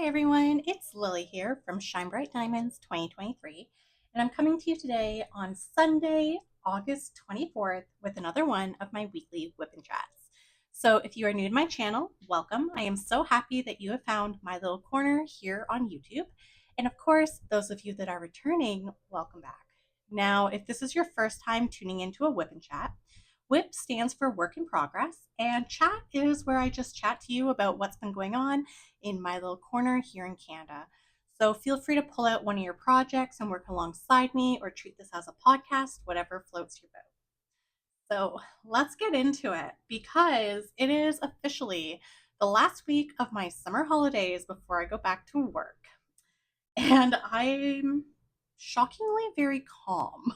everyone, it's Lily here from Shine Bright Diamonds 2023, and I'm coming to you today on Sunday, August 24th, with another one of my weekly WIP'n chats. So, if you are new to my channel, welcome. I am so happy that you have found my little corner here on YouTube. And of course, those of you that are returning, welcome back. Now, if this is your first time tuning into a WIP'n chat, WIP stands for Work in Progress, and chat is where I just chat to you about what's been going on in my little corner here in Canada. So feel free to pull out one of your projects and work alongside me or treat this as a podcast, whatever floats your boat. So let's get into it because it is officially the last week of my summer holidays before I go back to work. And I'm shockingly very calm,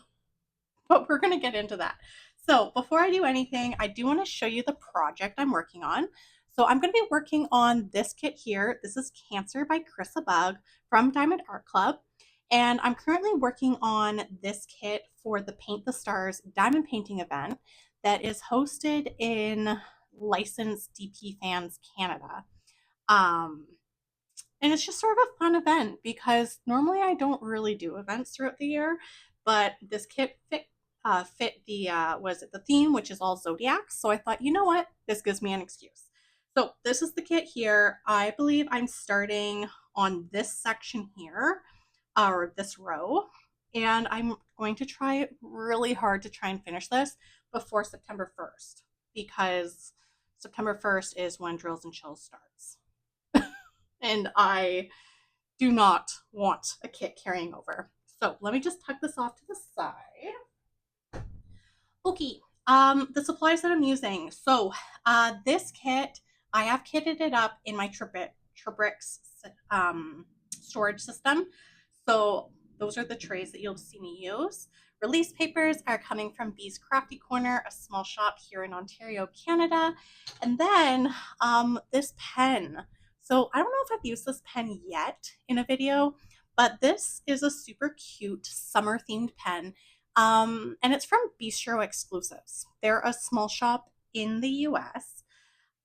but we're going to get into that. So before I do anything, I do want to show you the project I'm working on. So I'm going to be working on this kit here. This is Cancer by Carissa Bug from Diamond Art Club. And I'm currently working on this kit for the Paint the Stars diamond painting event that is hosted in licensed DP Fans Canada. And it's just sort of a fun event because normally I don't really do events throughout the year, but this kit fit the the theme, which is all zodiacs. So I thought, you know what, this gives me an excuse. So this is the kit here. I believe I'm starting on this section here, or this row, and I'm going to try really hard to try and finish this before September 1st because September 1st is when Drills and Chills starts. And I do not want a kit carrying over. So let me just tuck this off to the side. Okay, the supplies that I'm using. So this kit, I have kitted it up in my Tribrix storage system. So those are the trays that you'll see me use. Release papers are coming from Bee's Crafty Corner, a small shop here in Ontario, Canada. And then this pen. So I don't know if I've used this pen yet in a video, but this is a super cute summer themed pen. And it's from Bistro Exclusives. They're a small shop in the US.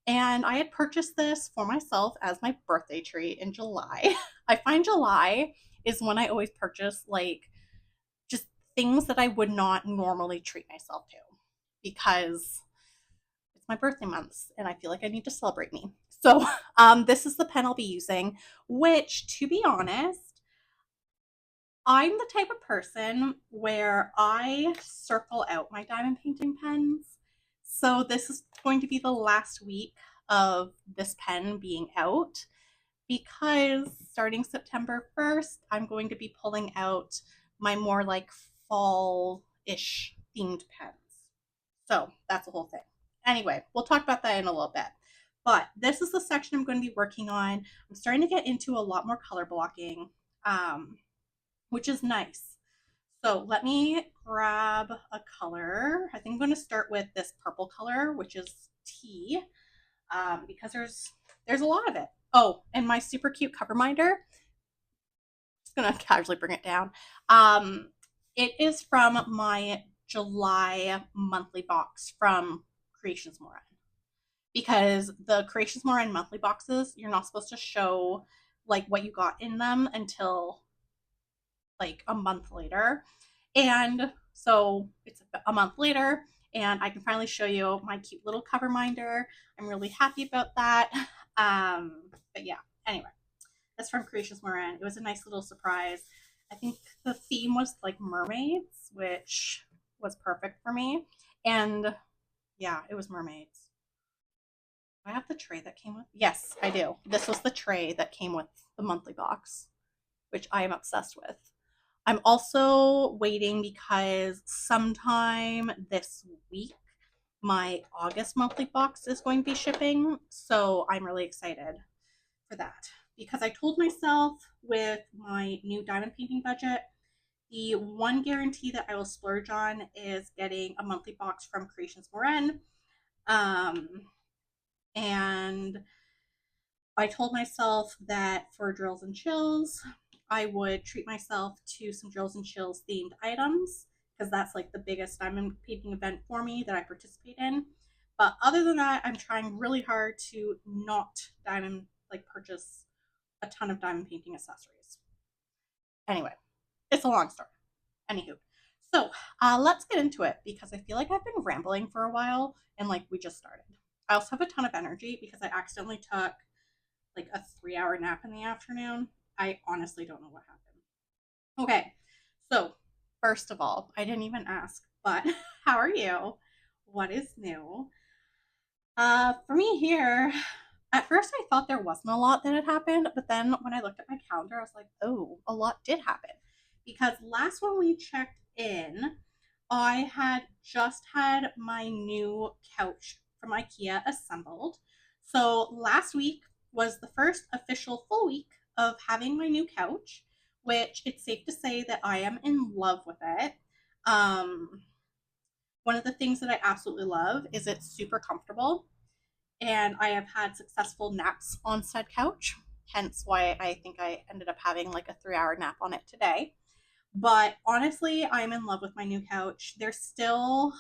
And I had purchased this for myself as my birthday treat in July. I find July is when I always purchase like just things that I would not normally treat myself to because it's my birthday months and I feel like I need to celebrate me. So this is the pen I'll be using, which, to be honest, I'm the type of person where I circle out my diamond painting pens. So this is going to be the last week of this pen being out because starting September 1st, I'm going to be pulling out my more like fall-ish themed pens. So that's the whole thing. Anyway, we'll talk about that in a little bit. But this is the section I'm going to be working on. I'm starting to get into a lot more color blocking, which is nice. So let me grab a color. I think I'm going to start with this purple color, which is tea, because there's a lot of it. Oh, and my super cute cover minder. Just gonna casually bring it down. It is from my July monthly box from Creations Moran, because the Creations Moran monthly boxes, you're not supposed to show like what you got in them until like a month later. And so it's a month later and I can finally show you my cute little cover minder. I'm really happy about that. But yeah, anyway, that's from Creations Moran. It was a nice little surprise. I think the theme was like mermaids, which was perfect for me. And yeah, it was mermaids. Do I have the tray that came with? Yes, I do. This was the tray that came with the monthly box, which I am obsessed with. I'm also waiting because sometime this week, my August monthly box is going to be shipping. So I'm really excited for that because I told myself with my new diamond painting budget, the one guarantee that I will splurge on is getting a monthly box from Creations Moran. And I told myself that for Drills and Chills, I would treat myself to some Drills and Chills themed items because that's like the biggest diamond painting event for me that I participate in. But other than that, I'm trying really hard to not diamond like purchase a ton of diamond painting accessories. Anyway, it's a long story. Anywho, so let's get into it because I feel like I've been rambling for a while and like we just started. I also have a ton of energy because I accidentally took like a 3 hour nap in the afternoon. I honestly don't know what happened. Okay, so first of all, I didn't even ask, but how are you? What is new? For me here, at first I thought there wasn't a lot that had happened, but then when I looked at my calendar, I was like, oh, a lot did happen. Because last when we checked in, I had just had my new couch from IKEA assembled. So last week was the first official full week of having my new couch, which it's safe to say that I am in love with it. Um, One of the things that I absolutely love is it's super comfortable, and I have had successful naps on said couch, hence why I think I ended up having like a 3 hour nap on it today. But honestly, I'm in love with my new couch. There's still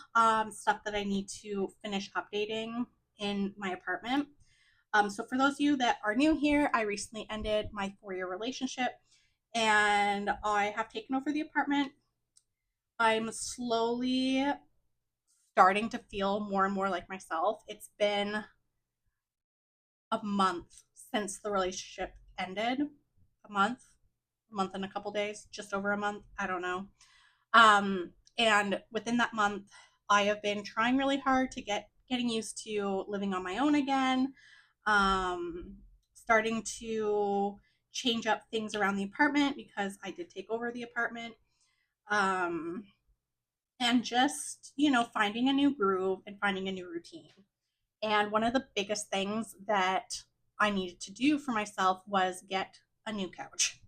stuff that I need to finish updating in my apartment. So, for those of you that are new here, I recently ended my 4 year relationship and I have taken over the apartment. I'm slowly starting to feel more and more like myself. It's been a month since the relationship ended. A month and a couple days, just over a month. I don't know. And within that month, I have been trying really hard to getting used to living on my own again. Starting to change up things around the apartment because I did take over the apartment. Um, and just, finding a new groove and finding a new routine. And one of the biggest things that I needed to do for myself was get a new couch.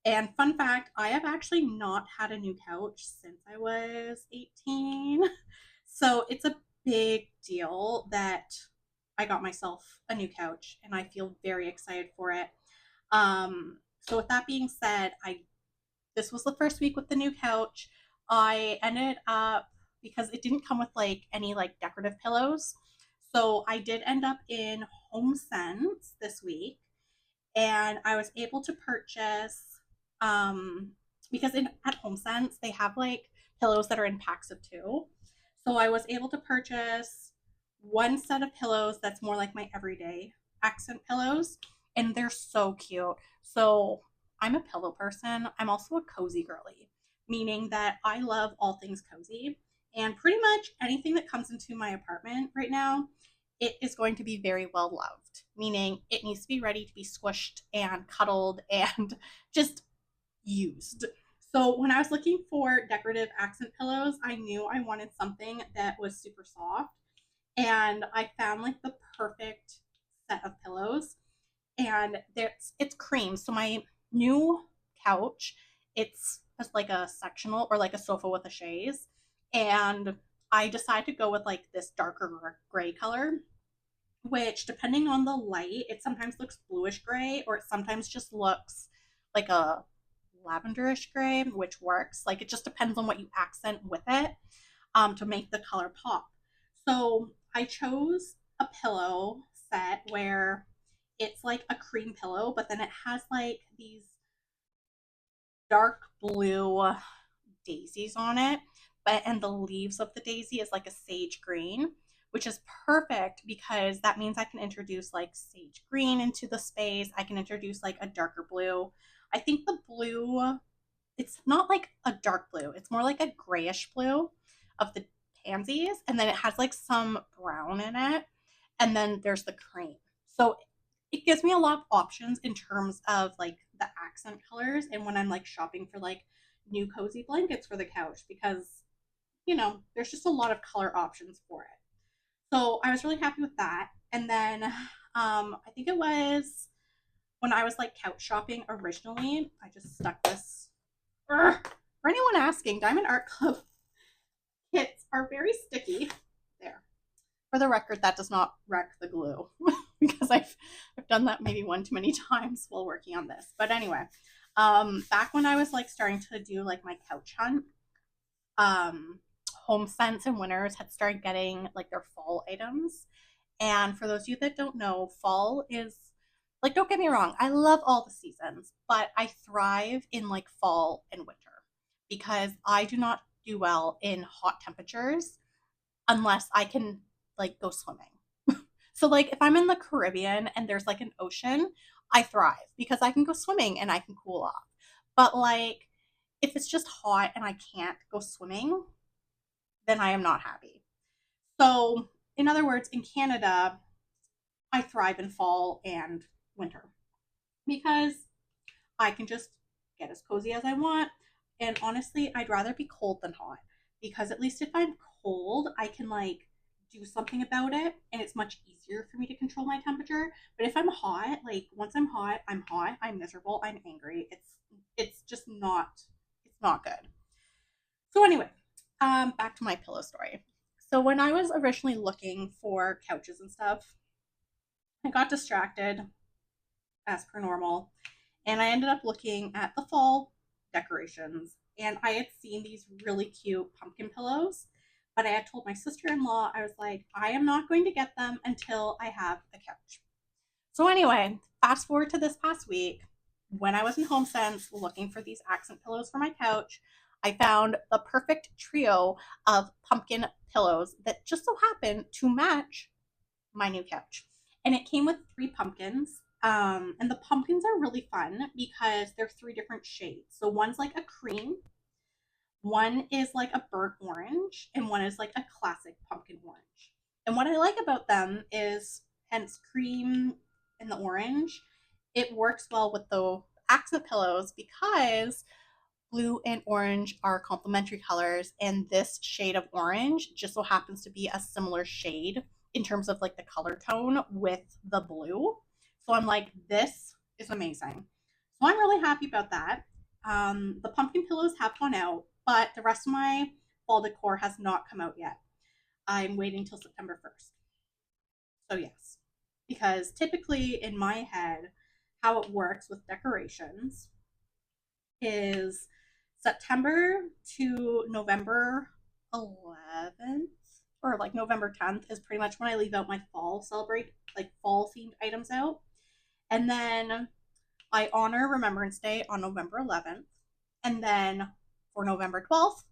And fun fact, I have actually not had a new couch since I was 18. So it's a big deal that I got myself a new couch and I feel very excited for it. So with that being said, I this was the first week with the new couch. I ended up because it didn't come with like any like decorative pillows. So I did end up in Home Sense this week and I was able to purchase because at Home Sense they have like pillows that are in packs of two. So I was able to purchase one set of pillows that's more like my everyday accent pillows, and they're so cute. So I'm a pillow person. I'm also a cozy girly, meaning that I love all things cozy. And pretty much anything that comes into my apartment right now, it is going to be very well loved, meaning it needs to be ready to be squished and cuddled and just used. So when I was looking for decorative accent pillows, I knew I wanted something that was super soft. And I found like the perfect set of pillows. And it's cream. So my new couch, it's like a sectional or like a sofa with a chaise. And I decided to go with like this darker gray color, which depending on the light, it sometimes looks bluish gray or it sometimes just looks like a lavenderish gray, which works. Like it just depends on what you accent with it to make the color pop. So I chose a pillow set where it's like a cream pillow, but then it has like these dark blue daisies on it, but and the leaves of the daisy is like a sage green, which is perfect because that means I can introduce like sage green into the space. I can introduce like a darker blue. I think the blue, it's not like a dark blue. It's more like a grayish blue of the pansies and then it has like some brown in it and then there's the cream. So it gives me a lot of options in terms of like the accent colors and when I'm like shopping for like new cozy blankets for the couch because there's just a lot of color options for it. So I was really happy with that. And then I think it was when I was like couch shopping originally, I just stuck this. Urgh. For anyone asking, Diamond Art Club kits are very sticky. There. For the record, that does not wreck the glue because I've done that maybe one too many times while working on this. But anyway, back when I was like starting to do like my couch hunt, um, Home Sense and Winners had started getting like their fall items. And for those of you that don't know, fall is Like, don't get me wrong, I love all the seasons, but I thrive in like fall and winter because I do not do well in hot temperatures unless I can like go swimming. So like if I'm in the Caribbean and there's like an ocean, I thrive because I can go swimming and I can cool off. But like if it's just hot and I can't go swimming, then I am not happy. So, in other words, in Canada, I thrive in fall and winter because I can just get as cozy as I want. And honestly, I'd rather be cold than hot because at least if I'm cold, I can like do something about it and it's much easier for me to control my temperature. But if I'm hot, like once I'm hot, I'm miserable, I'm angry. It's just not it's not good. So anyway, back to my pillow story. So when I was originally looking for couches and stuff, I got distracted as per normal, and I ended up looking at the fall decorations. And I had seen these really cute pumpkin pillows, but I had told my sister in law, I was like, I am not going to get them until I have a couch. So, anyway, fast forward to this past week when I was in HomeSense looking for these accent pillows for my couch. I found the perfect trio of pumpkin pillows that just so happened to match my new couch. And it came with three pumpkins. And the pumpkins are really fun because they're three different shades. So one's like a cream, one is like a burnt orange, and one is like a classic pumpkin orange. And what I like about them is, hence cream and the orange, it works well with the accent pillows because blue and orange are complementary colors, and this shade of orange just so happens to be a similar shade in terms of like the color tone with the blue. So I'm like, this is amazing. So I'm really happy about that. The pumpkin pillows have gone out, but the rest of my fall decor has not come out yet. I'm waiting till September 1st. So yes, because typically in my head, how it works with decorations is September to November 11th or like November 10th is pretty much when I leave out my fall celebrate, like fall themed items out. And then I honor Remembrance Day on November 11th. And then for November 12th,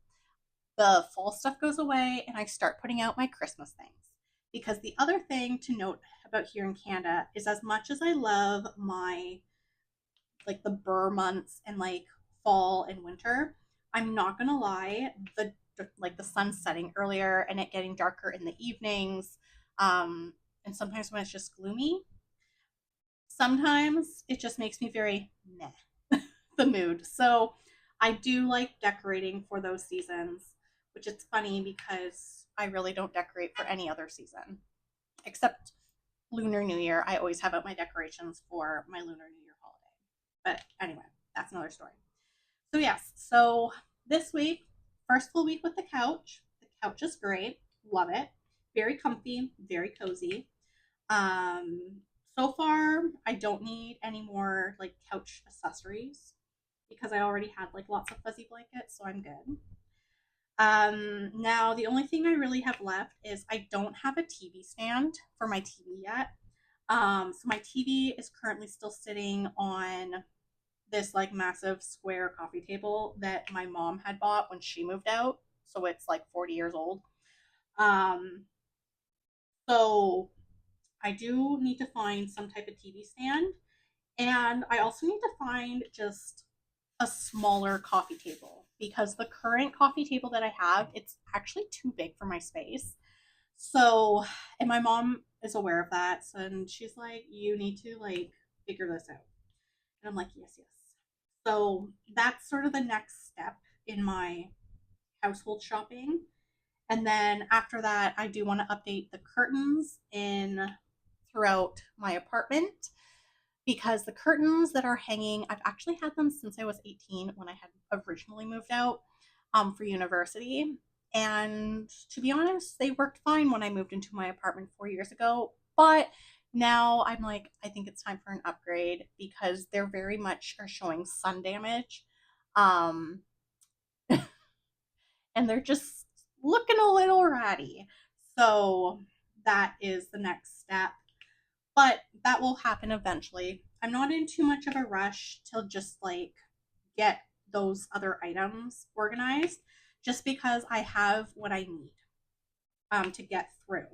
the fall stuff goes away and I start putting out my Christmas things. Because the other thing to note about here in Canada is as much as I love my like the burr months and like fall and winter, I'm not gonna lie, the sun setting earlier and it getting darker in the evenings, and sometimes when it's just gloomy, sometimes it just makes me very meh the mood. So I do like decorating for those seasons, which is funny because I really don't decorate for any other season except Lunar New Year. I always have out my decorations for my Lunar New Year holiday. But anyway, that's another story. So yes, so this week, first full week with the couch. The couch is great. Love it. Very comfy, very cozy. Um, so far, I don't need any more like couch accessories because I already had like lots of fuzzy blankets, so I'm good. Now the only thing I really have left is I don't have a TV stand for my TV yet. So my TV is currently still sitting on this like massive square coffee table that my mom had bought when she moved out. So it's like 40 years old. Um, so I do need to find some type of TV stand. And I also need to find just a smaller coffee table because the current coffee table that I have, it's actually too big for my space. So, and my mom is aware of that. And she's like, you need to like figure this out. And I'm like, yes, yes. So that's sort of the next step in my household shopping. And then after that, I do want to update the curtains in throughout my apartment because the curtains that are hanging, I've actually had them since I was 18 when I had originally moved out for university. And to be honest, they worked fine when I moved into my apartment 4 years ago. But now I'm like, I think it's time for an upgrade because they're very much are showing sun damage. Um, and they're just looking a little ratty. So that is the next step. but that will happen eventually. I'm not in too much of a rush to just like get those other items organized just because I have what I need to get through.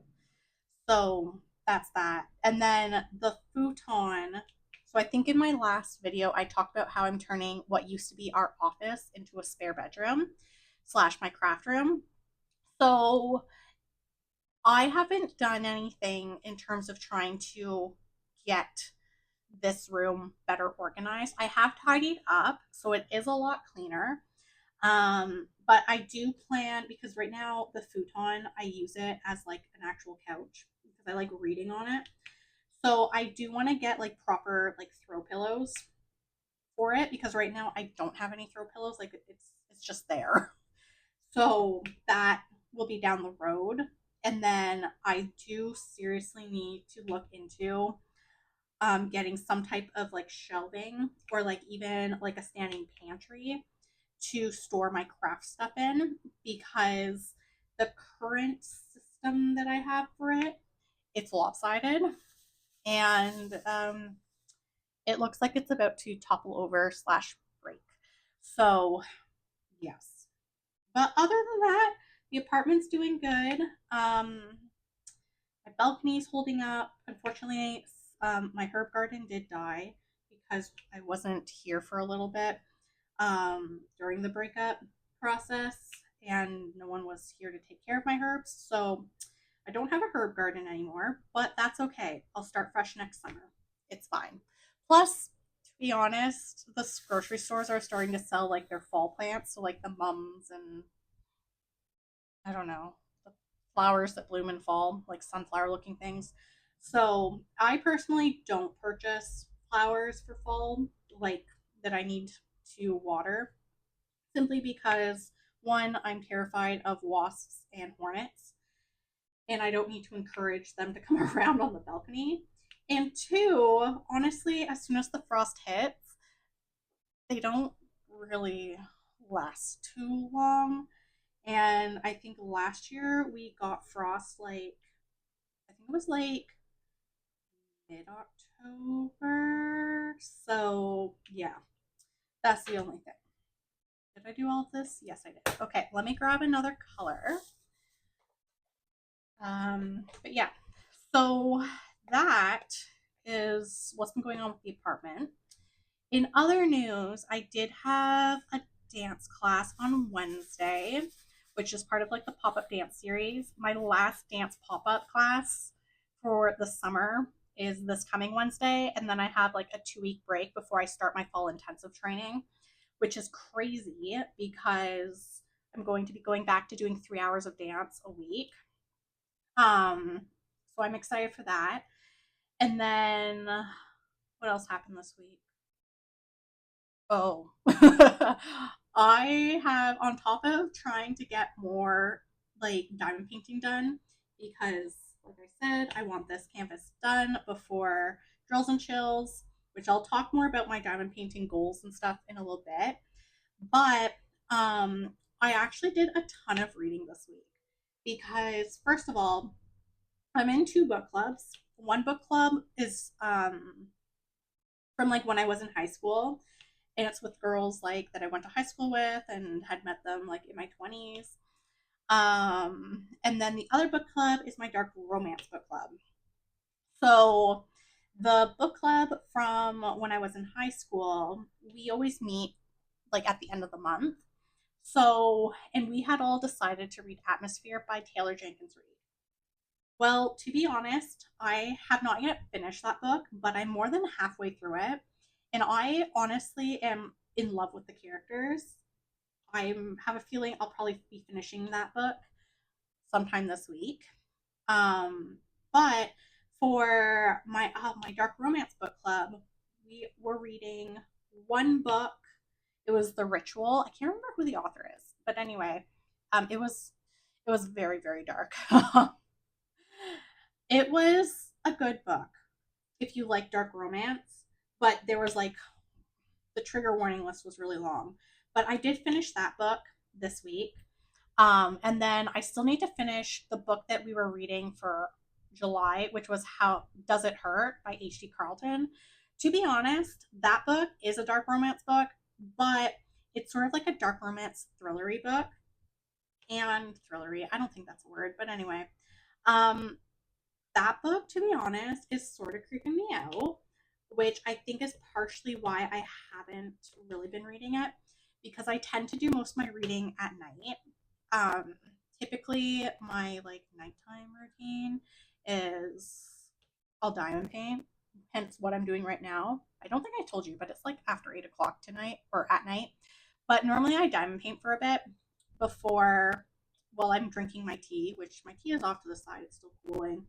So that's that. And then the futon. So I think in my last video, I talked about how I'm turning what used to be our office into a spare bedroom slash my craft room. So I haven't done anything in terms of trying to get this room better organized. I have tidied up, so it is a lot cleaner. But I do plan because right now the futon I use it as like an actual couch because I like reading on it. So I do want to get like proper like throw pillows for it because right now I don't have any throw pillows. Like it's just there. So that will be down the road. And then I do seriously need to look into getting some type of like shelving or like even like a standing pantry to store my craft stuff in because the current system that I have for it, it's lopsided and it looks like it's about to topple over slash break. So yes, but other than that, the apartment's doing good. My balcony's holding up. Unfortunately, my herb garden did die because I wasn't here for a little bit during the breakup process, and no one was here to take care of my herbs. So I don't have a herb garden anymore, but that's okay. I'll start fresh next summer. It's fine. Plus, to be honest, the grocery stores are starting to sell like their fall plants, so like the mums and I don't know, the flowers that bloom in fall, like sunflower looking things. So I personally don't purchase flowers for fall, like that I need to water, simply because one, I'm terrified of wasps and hornets, and I don't need to encourage them to come around on the balcony. And two, honestly, as soon as the frost hits, they don't really last too long. And I think last year we got frost like, I think it was like mid October. So, yeah, that's the only thing. Did I do all of this? Yes, I did. Okay, let me grab another color. But yeah, so that is what's been going on with the apartment. In other news, I did have a dance class on Wednesday, which is part of like the pop up dance series. My last dance pop up class for the summer is this coming Wednesday. And then I have like a 2 week break before I start my fall intensive training, which is crazy because I'm going to be going back to doing 3 hours of dance a week. So I'm excited for that. And then what else happened this week? Oh, I have on top of trying to get more like diamond painting done because, like I said, I want this canvas done before drills and chills, which I'll talk more about my diamond painting goals and stuff in a little bit. But I actually did a ton of reading this week because, first of all, I'm in 2 book clubs. One book club is from like when I was in high school, and it's with girls like that I went to high school with and had met them like in my 20s. And then the other book club is my dark romance book club. So the book club from when I was in high school, we always meet like at the end of the month. So, and we had all decided to read Atmosphere by Taylor Jenkins Reid. Well, to be honest, I have not yet finished that book, but I'm more than halfway through it. And I honestly am in love with the characters. I have a feeling I'll probably be finishing that book sometime this week. But for my dark romance book club, we were reading one book. It was The Ritual. I can't remember who the author is, but anyway, it was very very dark. It was a good book if you like dark romance, but there was like the trigger warning list was really long. But I did finish that book this week. And then I still need to finish the book that we were reading for. July, which was How Does It Hurt by H.D. Carlton. To be honest, that book is a dark romance book, but it's sort of like a dark romance thrillery book. And thrillery, I don't think that's a word, but anyway. Um, that book, to be honest, is sort of creeping me out, which I think is partially why I haven't really been reading it because I tend to do most of my reading at night. Um, Typically, my like nighttime routine is I'll diamond paint, hence what I'm doing right now. I don't think I told you, but it's like after 8 o'clock tonight or at night. But normally I diamond paint for a bit before, while I'm drinking my tea, which my tea is off to the side, it's still cooling.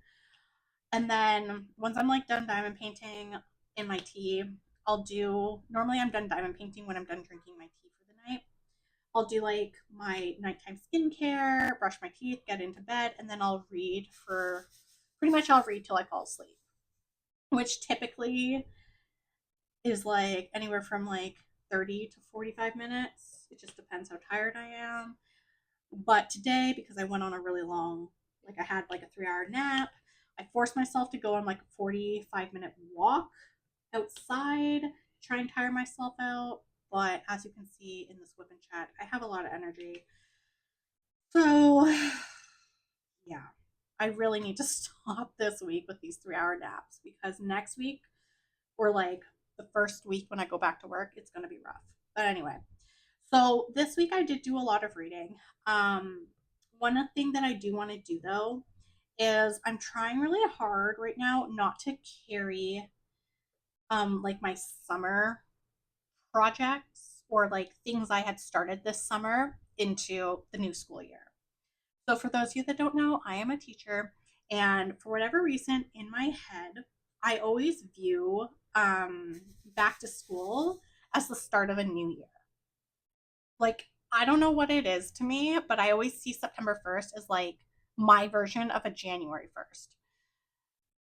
And then once I'm like done diamond painting in my tea, I'll do normally I'm done diamond painting when I'm done drinking my tea for the night. I'll do like my nighttime skincare, brush my teeth, get into bed, and then I'll read for pretty much I'll read till I fall asleep, which typically is like anywhere from like 30 to 45 minutes. It just depends how tired I am. But today, because I went on a really long, like I had like a 3 hour nap, I forced myself to go on like a 45-minute walk outside, try and tire myself out. But as you can see in this WIP'n chat, I have a lot of energy. So, yeah, I really need to stop this week with these 3 hour naps because next week, or like the first week when I go back to work, it's going to be rough. But anyway, so this week I did do a lot of reading. Um, One thing that I do want to do though is I'm trying really hard right now not to carry like my summer projects or like things I had started this summer into the new school year. So for those of you that don't know, I am a teacher, and for whatever reason in my head, I always view back to school as the start of a new year. Like, I don't know what it is to me, but I always see September 1st as like my version of a January 1st.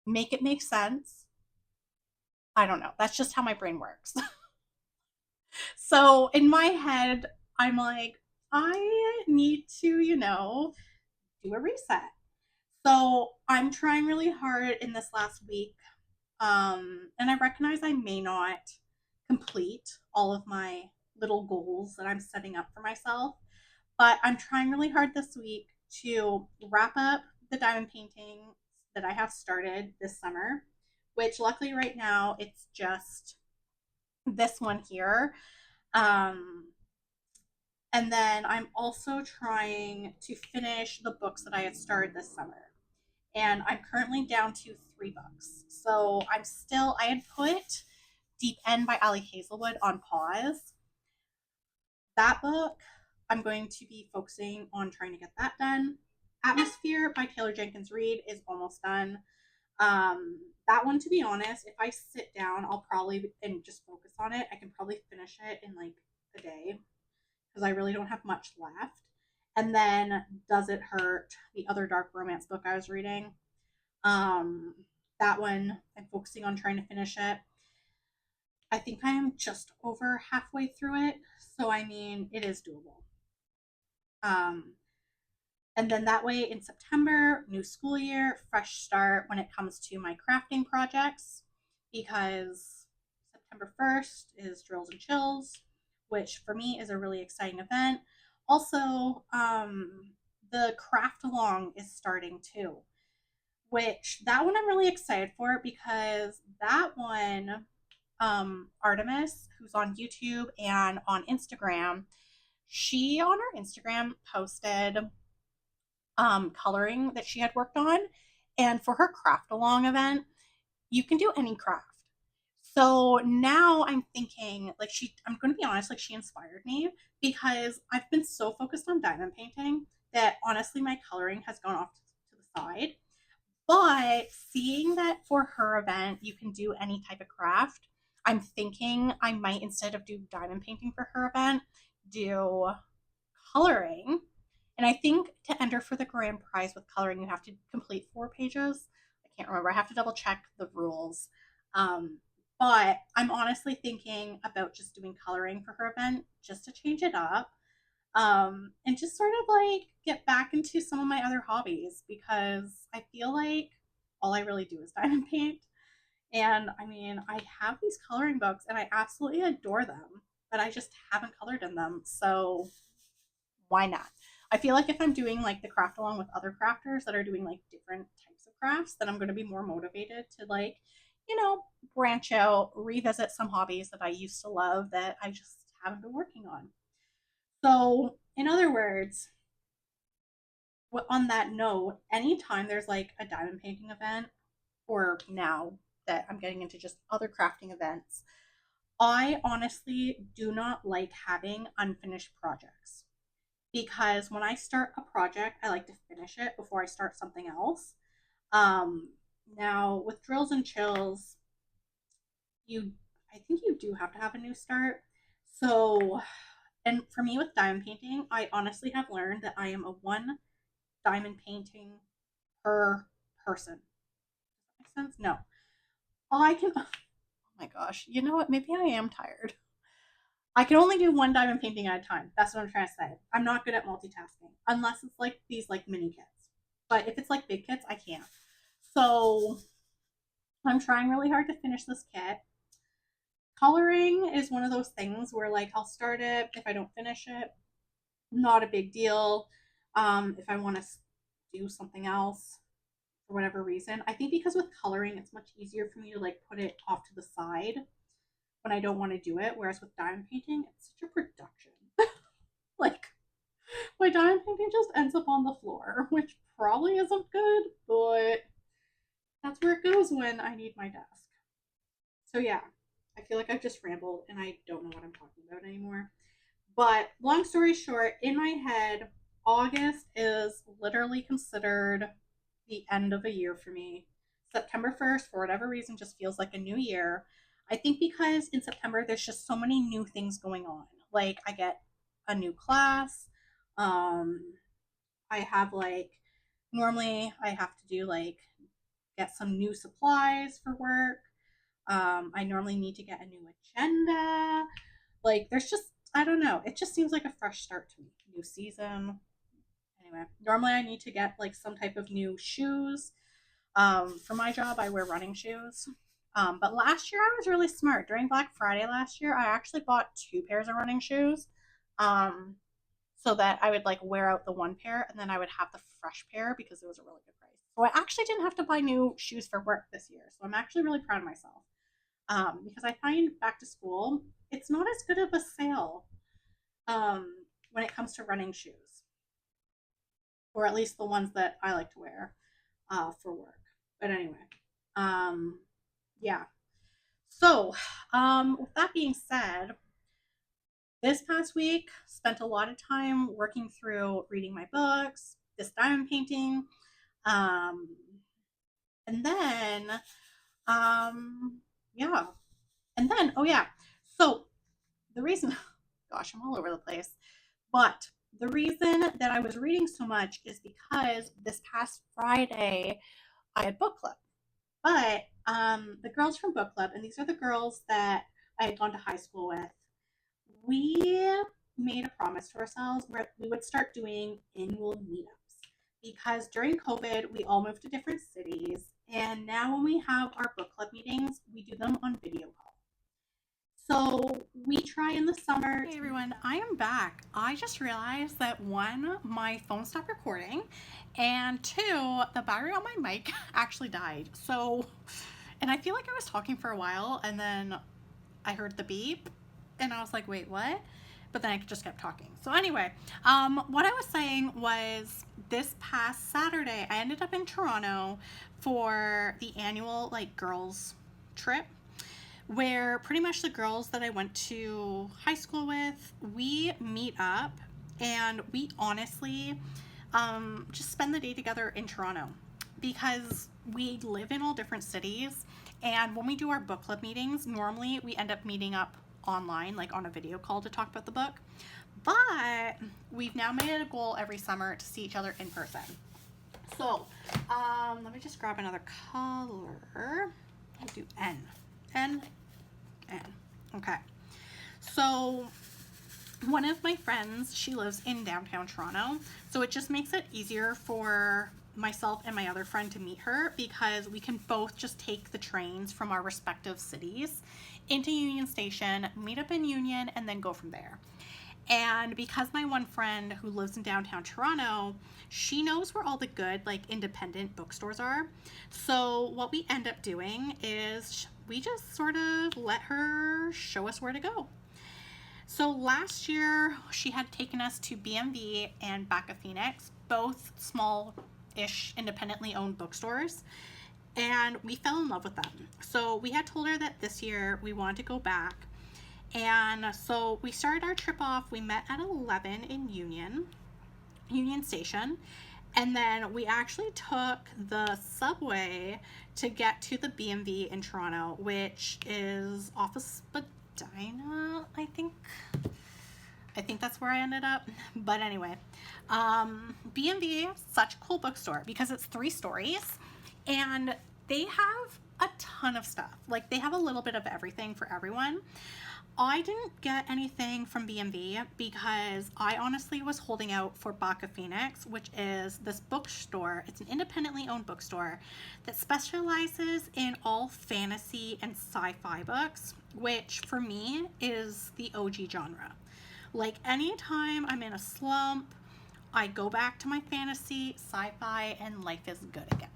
Make it make sense. I don't know. That's just how my brain works. So in my head, I'm like, I need to, do a reset. So I'm trying really hard in this last week. And I recognize I may not complete all of my little goals that I'm setting up for myself, but I'm trying really hard this week to wrap up the diamond painting that I have started this summer, which luckily right now it's just this one here. Um, and then I'm also trying to finish the books that I had started this summer. And I'm currently down to 3 books. So I had put Deep End by Ali Hazelwood on pause. That book, I'm going to be focusing on trying to get that done. Atmosphere by Taylor Jenkins Reid is almost done. That one, to be honest, if I sit down, I'll probably and just focus on it. I can probably finish it in like a day because I really don't have much left. And then Does It Hurt, the other dark romance book I was reading. Um, that one, I'm focusing on trying to finish it. I think I am just over halfway through it. So, I mean, it is doable. Um, and then that way in September, new school year, fresh start when it comes to my crafting projects because September 1st is Drills and Chills, which for me is a really exciting event. Also, the craft along is starting too, which that one I'm really excited for because that one, Artemis, who's on YouTube and on Instagram, she on her Instagram posted coloring that she had worked on. And for her craft along event, you can do any craft. So now I'm thinking, like, I'm going to be honest, like, she inspired me because I've been so focused on diamond painting that honestly my coloring has gone off to the side. But seeing that for her event, you can do any type of craft, I'm thinking I might, instead of do diamond painting for her event, do coloring. And I think to enter for the grand prize with coloring, you have to complete 4 pages. I can't remember. I have to double check the rules. Um, but I'm honestly thinking about just doing coloring for her event just to change it up, and just sort of like get back into some of my other hobbies because I feel like all I really do is diamond paint. And I mean, I have these coloring books and I absolutely adore them, but I just haven't colored in them. So why not? I feel like if I'm doing like the craft along with other crafters that are doing like different types of crafts, then I'm going to be more motivated to like, you know, branch out, revisit some hobbies that I used to love that I just haven't been working on. So, in other words, on that note, anytime there's like a diamond painting event, or now that I'm getting into just other crafting events, I honestly do not like having unfinished projects because when I start a project, I like to finish it before I start something else. Um, Now with drills and chills, you I think you do have to have a new start. So, and for me with diamond painting, I honestly have learned that I am a one diamond painting per person. Does that make sense? No. I can oh my gosh, you know what? Maybe I am tired. I can only do one diamond painting at a time. That's what I'm trying to say. I'm not good at multitasking unless it's like these like mini kits. But if it's like big kits, I can't. So I'm trying really hard to finish this kit. Coloring is one of those things where like I'll start it. If I don't finish it, not a big deal. If I want to do something else for whatever reason, I think because with coloring, it's much easier for me to like put it off to the side when I don't want to do it. Whereas with diamond painting, it's such a production. Like my diamond painting just ends up on the floor, which probably isn't good, but that's where it goes when I need my desk. So yeah, I feel like I've just rambled and I don't know what I'm talking about anymore. But long story short, in my head, August is literally considered the end of a year for me. September 1st, for whatever reason, just feels like a new year. I think because in September, there's just so many new things going on. Like, I get a new class. Um, I have like, normally I have to do like, get some new supplies for work. I normally need to get a new agenda. Like, there's just, I don't know. It just seems like a fresh start to me. New season. Anyway, normally I need to get like some type of new shoes. For my job, I wear running shoes. But last year I was really smart. During Black Friday last year, I actually bought two pairs of running shoes. Um, so that I would like wear out the one pair and then I would have the fresh pair because it was a really good price. So I actually didn't have to buy new shoes for work this year. So I'm actually really proud of myself. Because I find back to school, it's not as good of a sale um, when it comes to running shoes, or at least the ones that I like to wear for work. But anyway, um, yeah. So, with that being said, this past week spent a lot of time working through reading my books, this diamond painting, um, and then, um, yeah, and then, oh yeah. So the reason, gosh, I'm all over the place. But the reason that I was reading so much is because this past Friday I had book club. But the girls from book club, and these are the girls that I had gone to high school with, we made a promise to ourselves where we would start doing annual meetups because during COVID we all moved to different cities, and now when we have our book club meetings, we do them on video call. So we try in the summer. Hey everyone, I am back. I just realized that one, my phone stopped recording, and two, the battery on my mic actually died. So, and I feel like I was talking for a while, and then I heard the beep, and I was like, wait, what? But then I just kept talking. So anyway, what I was saying was this past Saturday, I ended up in Toronto for the annual like girls trip where pretty much the girls that I went to high school with, we meet up and we honestly just spend the day together in Toronto because we live in all different cities. And when we do our book club meetings, normally we end up meeting up online, like on a video call to talk about the book. But we've now made it a goal every summer to see each other in person. So let me just grab another color. I'll do N. N. N. Okay. So one of my friends, she lives in downtown Toronto, so it just makes it easier for myself and my other friend to meet her because we can both just take the trains from our respective cities into Union Station, meet up in Union, and then go from there. And because my one friend who lives in downtown Toronto, she knows where all the good, like, independent bookstores are. So what we end up doing is we just sort of let her show us where to go. So last year, she had taken us to BMV and Back of Phoenix, both small-ish, independently owned bookstores, and we fell in love with them. So we had told her that this year we wanted to go back. And so we started our trip off. We met at 11 in Union Station. And then we actually took the subway to get to the BMV in Toronto, which is off of Spadina, I think. I think that's where I ended up. But anyway, BMV, such a cool bookstore because it's 3 stories and they have a ton of stuff. Like, they have a little bit of everything for everyone. I didn't get anything from BMV because I honestly was holding out for Back of Phoenix, which is this bookstore. It's an independently owned bookstore that specializes in all fantasy and sci-fi books, which for me is the OG genre. Like, anytime I'm in a slump, I go back to my fantasy, sci-fi, and life is good again.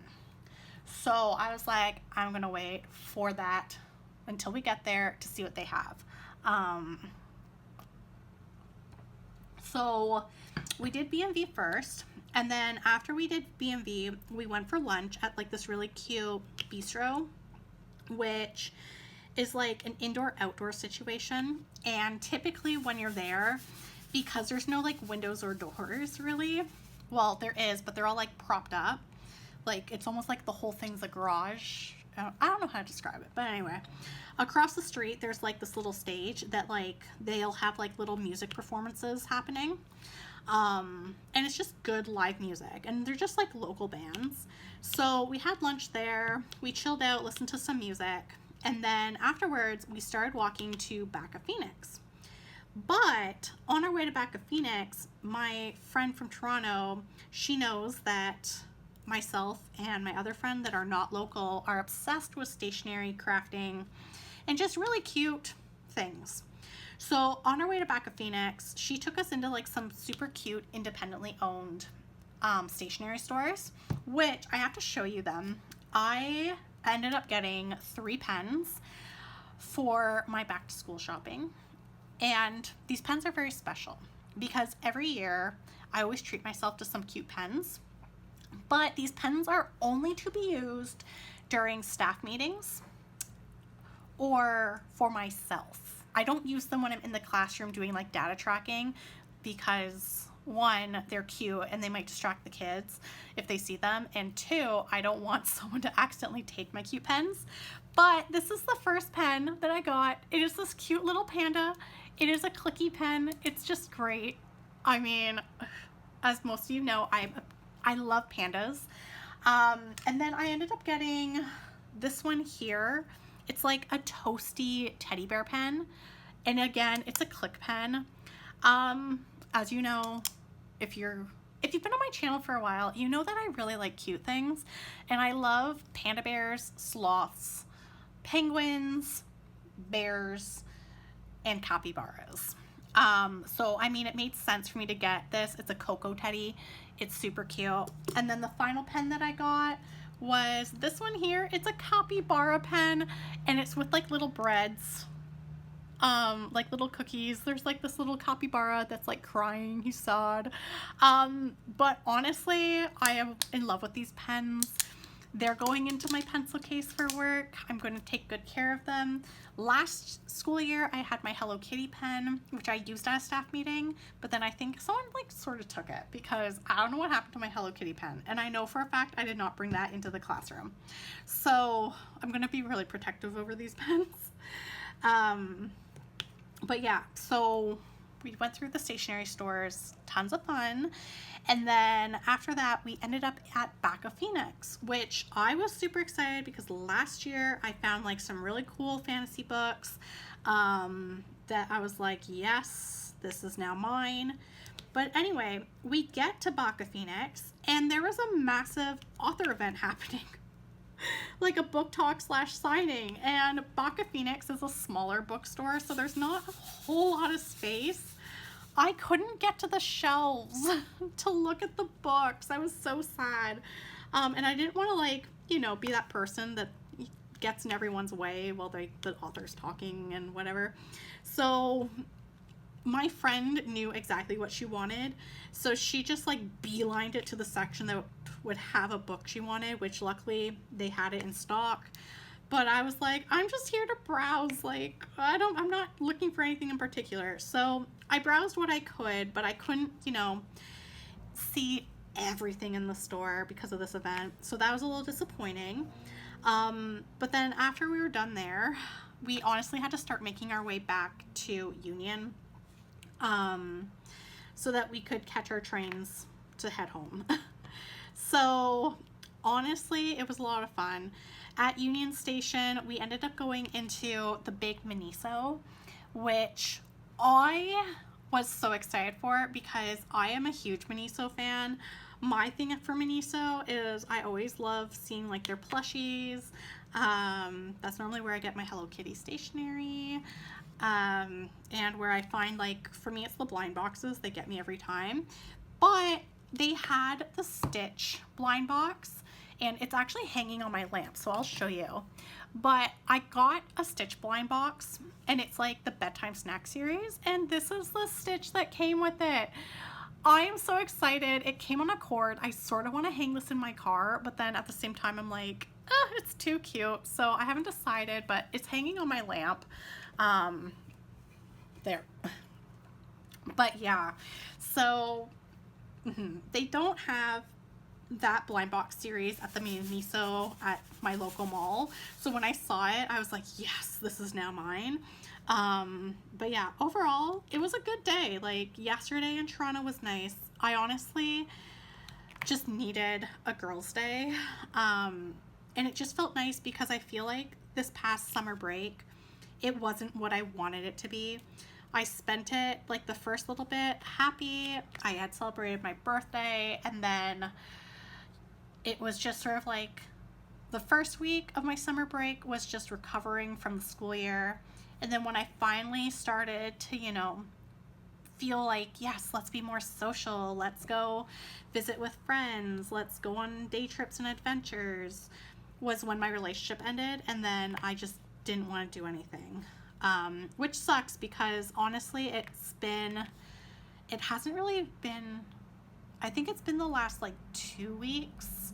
So I was like, I'm gonna wait for that until we get there to see what they have. So we did BMV first, and then after we did BMV, we went for lunch at like this really cute bistro, which is like an indoor-outdoor situation. And typically when you're there, because there's no like windows or doors really, well, there is, but they're all like propped up. Like, it's almost like the whole thing's a garage. I don't know how to describe it, but anyway, across the street there's like this little stage that like they'll have like little music performances happening, and it's just good live music, and they're just like local bands. So we had lunch there, we chilled out, listened to some music, and then afterwards we started walking to Back of Phoenix. But on our way to Back of Phoenix, my friend from Toronto, she knows that myself and my other friend that are not local are obsessed with stationery, crafting, and just really cute things. So on our way to Back of Phoenix, she took us into like some super cute independently owned stationery stores, which I have to show you them. I ended up getting 3 pens for my back to school shopping, and these pens are very special because every year I always treat myself to some cute pens. But these pens are only to be used during staff meetings or for myself. I don't use them when I'm in the classroom doing like data tracking because, 1, they're cute and they might distract the kids if they see them, and 2, I don't want someone to accidentally take my cute pens. But this is the first pen that I got. It is this cute little panda. It is a clicky pen. It's just great. I mean, as most of you know, I love pandas. And then I ended up getting this one here. It's like a toasty teddy bear pen. And again, it's a click pen. As you know, if you've been on my channel for a while, you know that I really like cute things. And I love panda bears, sloths, penguins, bears, and capybaras. So I mean, it made sense for me to get this. It's a Coco teddy. It's super cute. And then the final pen that I got was this one here. It's a capybara pen, and it's with like little breads, like little cookies. There's like this little capybara that's like crying. He's sad. But honestly, I am in love with these pens. They're going into my pencil case for work. I'm going to take good care of them. Last school year, I had my Hello Kitty pen, which I used at a staff meeting, but then I think someone like sort of took it because I don't know what happened to my Hello Kitty pen. And I know for a fact I did not bring that into the classroom. So I'm going to be really protective over these pens. But yeah, so we went through the stationery stores, tons of fun. And then after that, we ended up at Back of Phoenix, which I was super excited because last year I found like some really cool fantasy books that I was like, yes, this is now mine. But anyway, we get to Baka Phoenix, and there was a massive author event happening. Like a book talk slash signing. And Baka Phoenix is a smaller bookstore, so there's not a whole lot of space. I couldn't get to the shelves to look at the books. I was so sad. And I didn't want to, like, you know, be that person that gets in everyone's way while the author's talking and whatever. So my friend knew exactly what she wanted, so she just like beelined it to the section that would have a book she wanted, which luckily they had it in stock. But I was like, I'm just here to browse. Like, I'm not looking for anything in particular. So I browsed what I could, but I couldn't, you know, see everything in the store because of this event. So that was a little disappointing. But then after we were done there, we honestly had to start making our way back to Union, so that we could catch our trains to head home. So honestly, it was a lot of fun. At Union Station, we ended up going into the Big Miniso, which I was so excited for because I am a huge Miniso fan. My thing for Miniso is I always love seeing like their plushies. That's normally where I get my Hello Kitty stationery. And where I find, like, for me it's the blind boxes, they get me every time. But they had the Stitch blind box, and it's actually hanging on my lamp, so I'll show you. But I got a Stitch blind box, and it's like the bedtime snack series, and this is the Stitch that came with it. I am so excited. It came on a cord. I sort of want to hang this in my car, but then at the same time I'm like, it's too cute. So I haven't decided, but it's hanging on my lamp. There. But yeah, so they don't have that blind box series at the Miniso at my local mall. So when I saw it, I was like, yes, this is now mine. But yeah, overall, it was a good day. Like, yesterday in Toronto was nice. I honestly just needed a girls' day. And it just felt nice because I feel like this past summer break, it wasn't what I wanted it to be. I spent it, like, the first little bit happy. I had celebrated my birthday, and then it was just sort of like the first week of my summer break was just recovering from the school year. And then when I finally started to, you know, feel like, yes, let's be more social, let's go visit with friends, let's go on day trips and adventures, was when my relationship ended, and then I just didn't want to do anything. Which sucks because honestly it hasn't really been, I think it's been the last like 2 weeks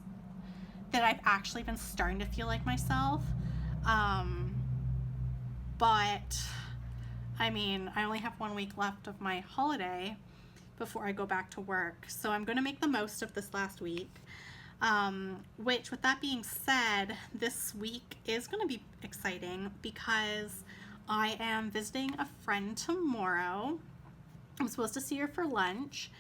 that I've actually been starting to feel like myself. But I mean, I only have 1 week left of my holiday before I go back to work. So I'm going to make the most of this last week. Which, with that being said, this week is going to be exciting because I am visiting a friend tomorrow. I'm supposed to see her for lunch.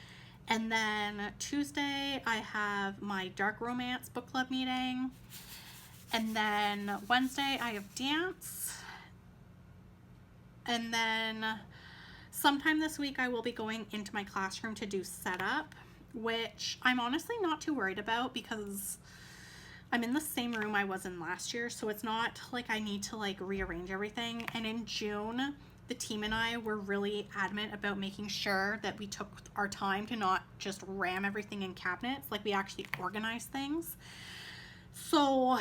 And then Tuesday, I have my dark romance book club meeting. And then Wednesday, I have dance. And then sometime this week, I will be going into my classroom to do setup, which I'm honestly not too worried about because I'm in the same room I was in last year, so it's not like I need to like rearrange everything. And in June, the team and I were really adamant about making sure that we took our time to not just ram everything in cabinets, like we actually organize things. So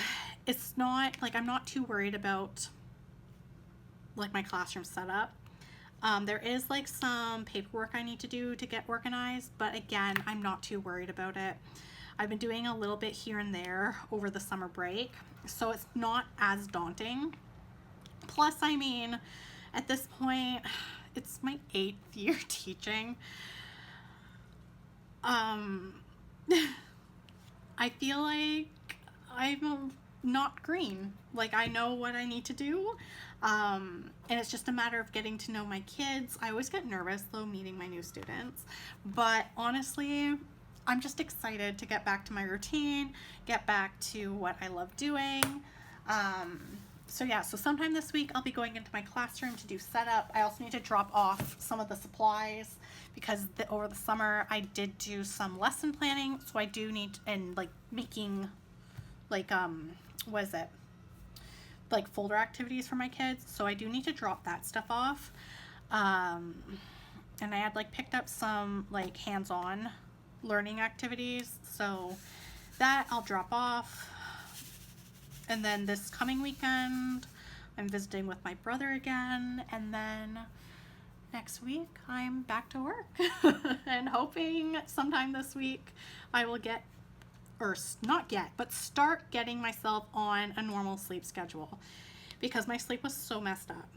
it's not like I'm not too worried about like my classroom setup. There is like some paperwork I need to do to get organized, but again, I'm not too worried about it. I've been doing a little bit here and there over the summer break, so it's not as daunting. Plus, I mean, at this point, it's my 8th year teaching. I feel like I'm not green. Like, I know what I need to do. And it's just a matter of getting to know my kids. I always get nervous though meeting my new students, but honestly, I'm just excited to get back to my routine, get back to what I love doing. So yeah, so sometime this week I'll be going into my classroom to do setup. I also need to drop off some of the supplies because over the summer I did do some lesson planning, so I do need, and like making like what is it, like folder activities for my kids, so I do need to drop that stuff off. um and I had like picked up some like hands-on learning activities, so that I'll drop off. And then this coming weekend, I'm visiting with my brother again. And then next week, I'm back to work. And hoping sometime this week I will get, or not get, but start getting myself on a normal sleep schedule. Because my sleep was so messed up.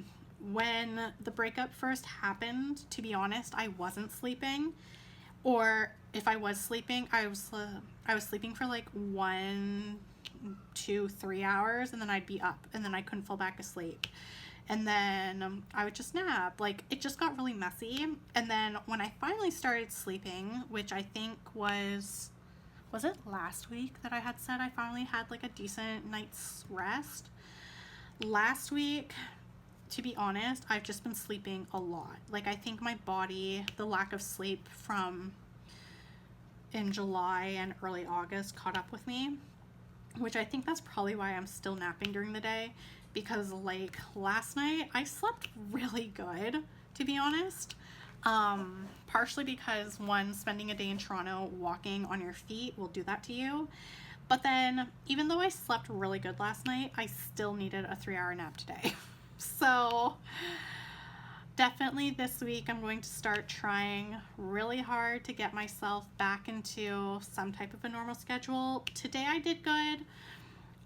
When the breakup first happened, to be honest, I wasn't sleeping. Or if I was sleeping, I was sleeping for like 1, 2, 3 hours, and then I'd be up, and then I couldn't fall back asleep, and then I would just nap. Like, it just got really messy. And then when I finally started sleeping, which I think was it last week that I had said I finally had like a decent night's rest? Last week, to be honest, I've just been sleeping a lot. Like, I think my body, the lack of sleep from in July and early August caught up with me, which I think that's probably why I'm still napping during the day, because like last night I slept really good, to be honest. Partially because, one, spending a day in Toronto walking on your feet will do that to you. But then, even though I slept really good last night, I still needed a 3-hour nap today. So definitely this week I'm going to start trying really hard to get myself back into some type of a normal schedule. Today I did good.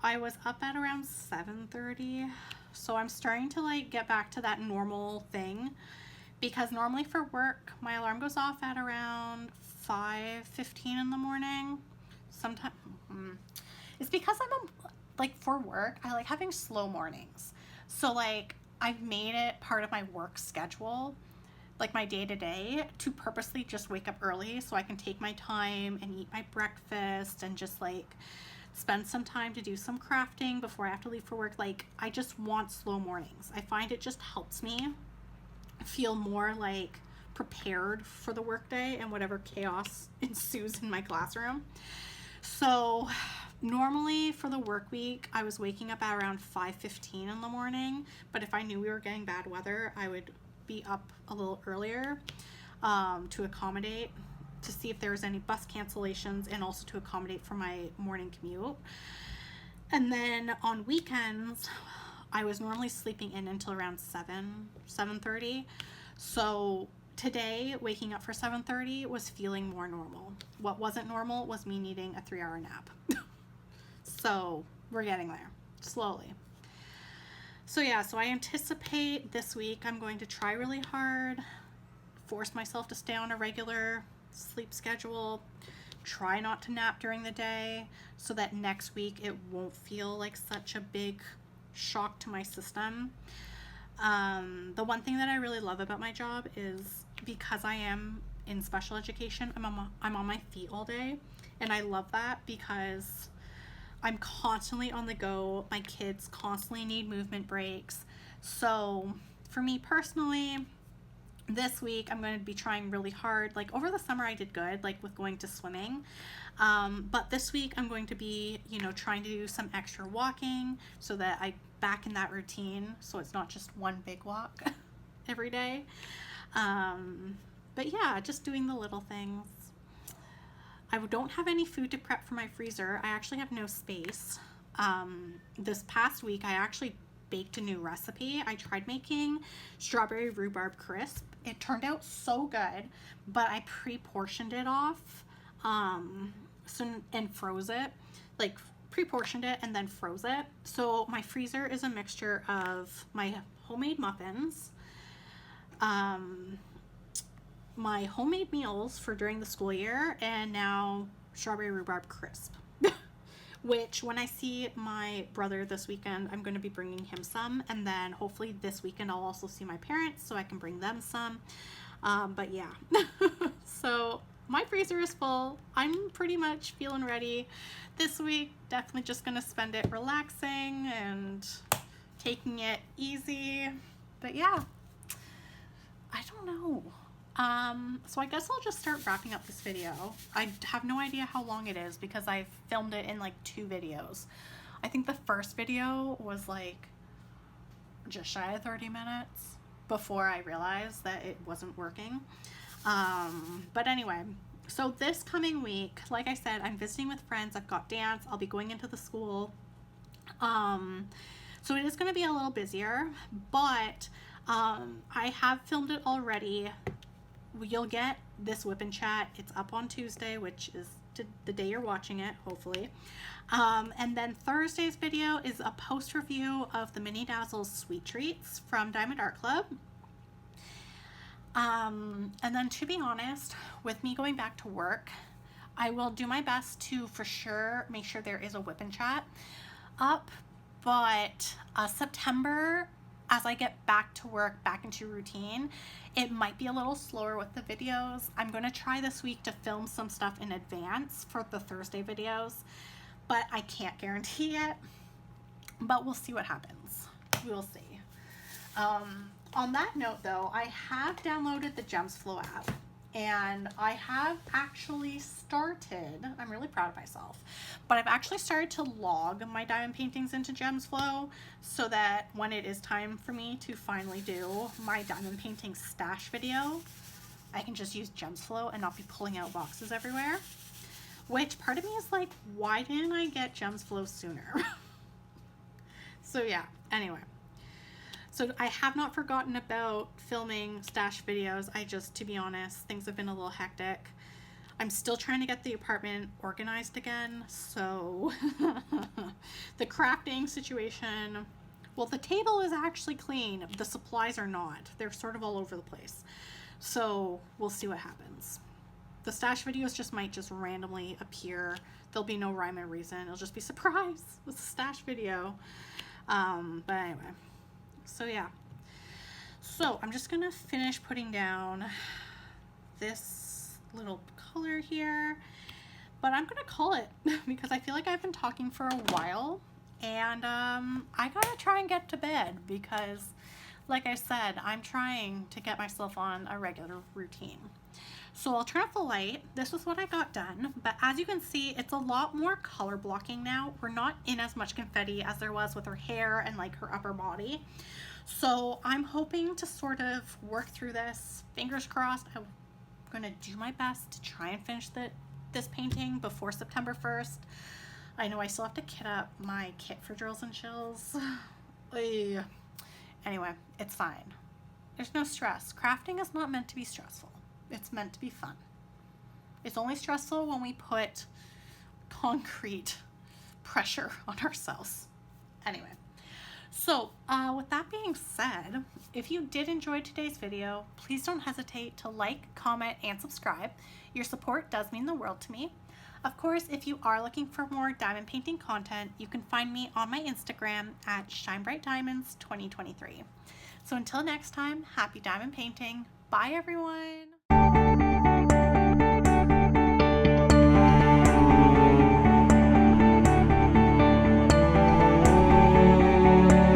I was up at around 7:30, so I'm starting to like get back to that normal thing, because normally for work my alarm goes off at around 5:15 in the morning. Sometimes it's because like, for work I like having slow mornings, so like I've made it part of my work schedule, like my day to day, to purposely just wake up early so I can take my time and eat my breakfast and just like spend some time to do some crafting before I have to leave for work. Like, I just want slow mornings. I find it just helps me feel more like prepared for the workday and whatever chaos ensues in my classroom. So normally for the work week, I was waking up at around 5:15 in the morning, but if I knew we were getting bad weather, I would be up a little earlier to accommodate, to see if there was any bus cancellations, and also to accommodate for my morning commute. And then on weekends, I was normally sleeping in until around 7:30. So today, waking up for 7:30 was feeling more normal. What wasn't normal was me needing a 3-hour nap. So we're getting there, slowly. So yeah, so I anticipate this week I'm going to try really hard, force myself to stay on a regular sleep schedule, try not to nap during the day, so that next week it won't feel like such a big shock to my system. The one thing that I really love about my job is, because I am in special education, I'm on my feet all day, and I love that because I'm constantly on the go. My kids constantly need movement breaks. So for me personally, this week I'm going to be trying really hard. Like, over the summer I did good, like with going to swimming, but this week I'm going to be, trying to do some extra walking so that I back in that routine, so it's not just one big walk every day. But yeah, just doing the little things. I don't have any food to prep for my freezer. I actually have no space. This past week, I actually baked a new recipe. I tried making strawberry rhubarb crisp. It turned out so good, but I pre-portioned it off, and froze it. Like, pre-portioned it and then froze it. So my freezer is a mixture of my homemade muffins, my homemade meals for during the school year, and now strawberry rhubarb crisp. Which, when I see my brother this weekend, I'm going to be bringing him some, and then hopefully this weekend I'll also see my parents so I can bring them some. But yeah, so my freezer is full. I'm pretty much feeling ready this week. Definitely just going to spend it relaxing and taking it easy. But yeah, I don't know. So I guess I'll just start wrapping up this video. I have no idea how long it is because I've filmed it in like 2 videos. I think the first video was like just shy of 30 minutes before I realized that it wasn't working. But anyway, so this coming week, like I said, I'm visiting with friends. I've got dance. I'll be going into the school. So it is going to be a little busier, but I have filmed it already. You'll get this WIP'n chat. It's up on Tuesday, which is the day you're watching it, hopefully. And then Thursday's video is a post review of the Mini Dazzles Sweet Treats from Diamond Art Club. And then, to be honest, with me going back to work, I will do my best to for sure make sure there is a WIP'n chat up. But September, as I get back to work, back into routine, it might be a little slower with the videos. I'm going to try this week to film some stuff in advance for the Thursday videos, but I can't guarantee it. But we'll see what happens. We'll see. On that note, though, I have downloaded the Gems Flow app, and I have actually started, I'm really proud of myself, but I've actually started to log my diamond paintings into Gems Flow so that when it is time for me to finally do my diamond painting stash video, I can just use Gems Flow and not be pulling out boxes everywhere. Which part of me is like, why didn't I get Gems Flow sooner? So yeah, anyway. So I have not forgotten about filming stash videos. I just, to be honest, things have been a little hectic. I'm still trying to get the apartment organized again. So the crafting situation, well, the table is actually clean. The supplies are not. They're sort of all over the place. So we'll see what happens. The stash videos just might just randomly appear. There'll be no rhyme or reason. It'll just be surprise. It's a stash video. But anyway. So yeah, so I'm just gonna finish putting down this little color here, but I'm gonna call it because I feel like I've been talking for a while, and I gotta try and get to bed because, like I said, I'm trying to get myself on a regular routine. So I'll turn off the light. This is what I got done, but as you can see, it's a lot more color blocking now. We're not in as much confetti as there was with her hair and like her upper body. So I'm hoping to sort of work through this. Fingers crossed. I'm gonna do my best to try and finish this painting before September 1st. I know I still have to kit up my kit for drills and chills. Anyway, it's fine. There's no stress. Crafting is not meant to be stressful. It's meant to be fun. It's only stressful when we put concrete pressure on ourselves. Anyway, so with that being said, if you did enjoy today's video, please don't hesitate to like, comment, and subscribe. Your support does mean the world to me. Of course, if you are looking for more diamond painting content, you can find me on my Instagram at ShineBrightDiamonds2023. So until next time, happy diamond painting. Bye, everyone.